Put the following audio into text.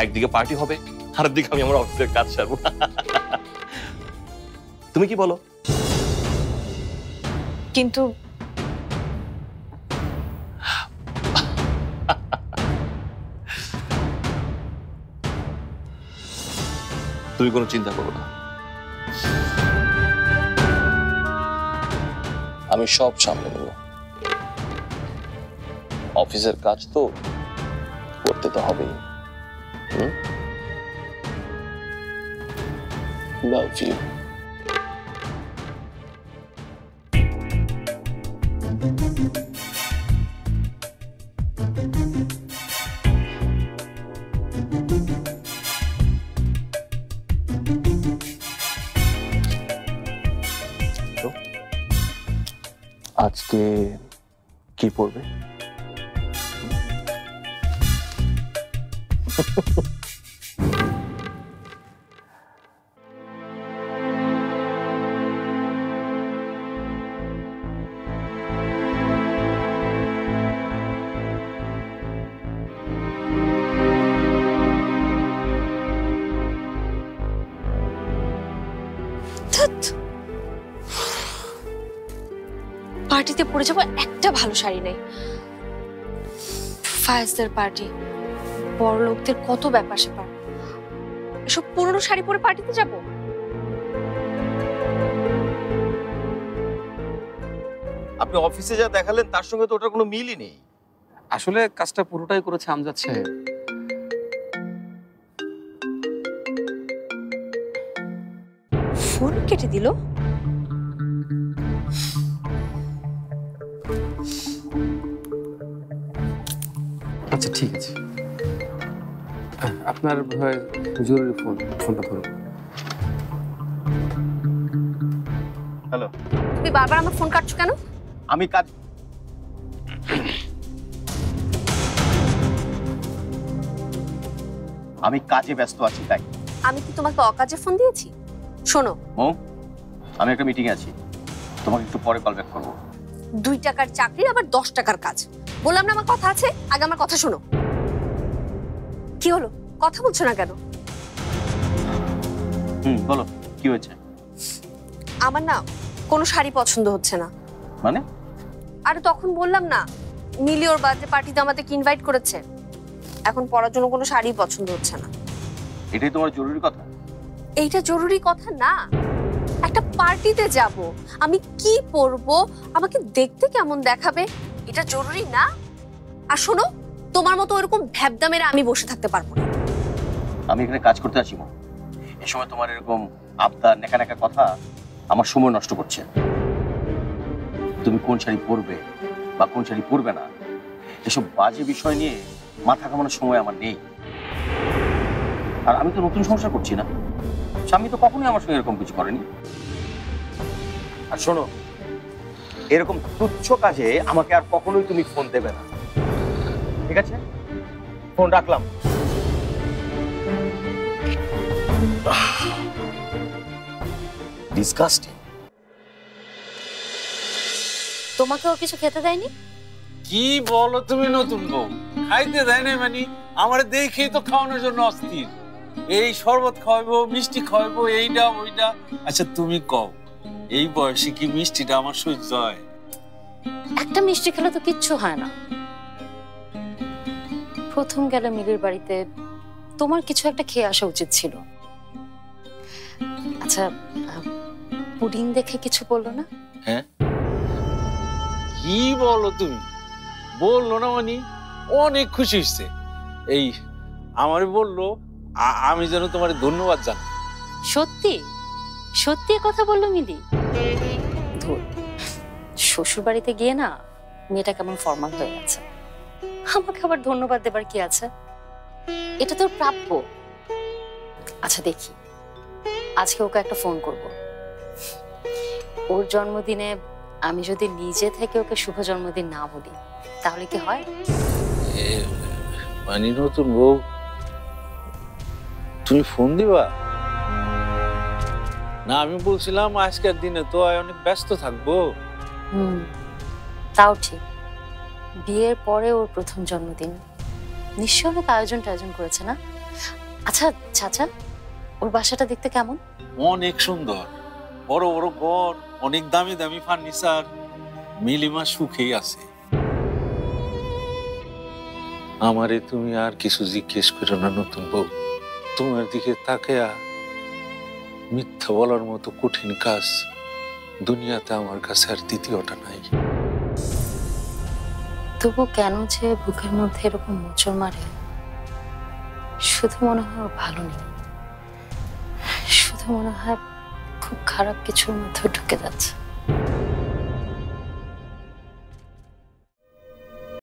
একদিকে পার্টি হবে, আর একদিকে আমি আমার অফিসের কাজ সারবো। তুমি কি বলো? কিন্তু তুমি কোনো চিন্তা করো না, আমি সব সামলে নেব। অফিসের কাজ তো করতে তো হবেই। Love you. আজকে কি পড়বে? পার্টিতে পরে যাবো, একটা ভালো শাড়ি নেই। ফায়াজদের পার্টি, বড় লোকদের কত ব্যাপার স্যাপার, এসব পুরনো শাড়ি পরে পার্টিতে যাব? আপনি অফিসে যা দেখালেন তার সঙ্গে তো ওটার কোনো মিলই নেই। আসলে কাজটা পুরোটাই করেছে আমজাদ সাহেব। ফোন কেটে দিল। আচ্ছা ঠিক আছে, আপনার জরুরি ফোনটা ধরুন। হ্যালো। তুমি বারবার আমার ফোন কাটছো কেন? আমি কাজে ব্যস্ত আছি তাই। আমি কি তোমাকে অকাজে ফোন দিয়েছি? শোনো আমি একটা মিটিং এ আছি, তোমাকে একটু পরে কল ব্যাক করবো। 2 টাকার চাকরি আবার 10 টাকার কাজ, বললাম না আমার কথা আছে, আগে আমার কথা শোনো। কি হলো, কথা বলছো না কেন? বলো কি হয়েছে? আমার না কোনো শাড়ি পছন্দ হচ্ছে না। মানে? আরে তখন বললাম না, মিলি ওর বার্থডে পার্টিতে আমাদেরকে ইনভাইট করেছে, এখন পরার জন্য কোনো শাড়ি পছন্দ হচ্ছে না। এটাই তোমার জরুরি কথা? এইটা জরুরি কথা না, একটা পার্টিতে যাব, আমি কি পরবো, আমাকে দেখতে কেমন দেখাবে, এটা জরুরি না? আর শোনো, তোমার মতো এরকম ভ্যাবদা মেরে আমি বসে থাকতে পারবো না। আমি এখানে কাজ করতে আসি, এই সময় তোমার এরকম আবদার নেকা নেকা কথা আমার সময় নষ্ট করছে। তুমি কোন শাড়ি পরবে বা কোন শাড়ি পরবে না, এসব বাজে বিষয় নিয়ে মাথা ঘামানোর সময় আমার নেই। আর আমি তো নতুন সংসার করছি না, স্বামী তো কখনোই আমার সঙ্গে এরকম কিছু করেনি। আর শোনো, এরকম তুচ্ছ কাজে আমাকে আর কখনোই তুমি ফোন দেবে না, ঠিক আছে? ফোন রাখলাম। ডিসকাস্টিং। তোমাকে ও কিছু খেতে দেয়নি? কি বলো তুমি নতুন বউ? খাইতে দেয় না মানে? আমার দেখেই তো খাওয়ানোর জন্য অস্থির। এই শরবত খাওয়াবো, মিষ্টি খাওয়াবো, এইটা ওইটা। আচ্ছা তুমি কও, এই বয়সে কি মিষ্টিটা আমার সহ্য হয়? একটা মিষ্টি খেলে তো কিচ্ছু হয় না। প্রথম গেলে মিলির বাড়িতে, তোমার কিছু একটা খেয়ে আসা উচিত ছিল। আচ্ছা, পুডিং দেখে কিছু বললো না? হ্যাঁ, কি বলো তুমি? বললো না মানে? অনেক খুশি হচ্ছে। এই আমারে বললো আমি যেন তোমার ধন্যবাদ জানাই। সত্যি সত্যি কথা বললো মিলি? ধুর, শ্বশুর বাড়িতে গিয়ে না মেয়েটা কেমন ফর্মাল হয়ে গেছে। আমাকে আবার ধন্যবাদ দেবার কি আছে? এটা তোর প্রাপ্য। আচ্ছা দেখি, আজকে ওকে একটা ফোন করব। ওর জন্মদিনে আমি যদি নিজে থেকে ওকে শুভ জন্মদিন না বলি তাহলে কি হয়? মানে নতুন বউ, তুমি ফোন দিবা না? আমি বলছিলাম আজকের দিনে তো অনেক ব্যস্ত থাকবো। তাও ঠিক, বিয়ের পরে ওর প্রথম জন্মদিন, নিশ্চয় অনেক আয়োজন করেছে না? আচ্ছা চাচা, ওর বাসাটা দেখতে কেমন? অনেক সুন্দর, বড় বড় ঘর, অনেক দামি দামি ফার্নিচার। মিলিমা সুখেই আছে। আমারে তুমি আর কিছু জিজ্ঞেস করো না নতুন বউ। তোমার দিকে তাকায়া মিথ্যা বলার মতো কঠিন কাজ দুনিয়াতে আমার কাছে আর দ্বিতীয়টা নাই। তবু কেন যে বুকের মধ্যে এরকম মোচড় মারে, শুধু মনে হয় ও ভালো নেই, শুধু মনে হয় খুব খারাপ কিছুর মধ্যে ঢুকে যাচ্ছে।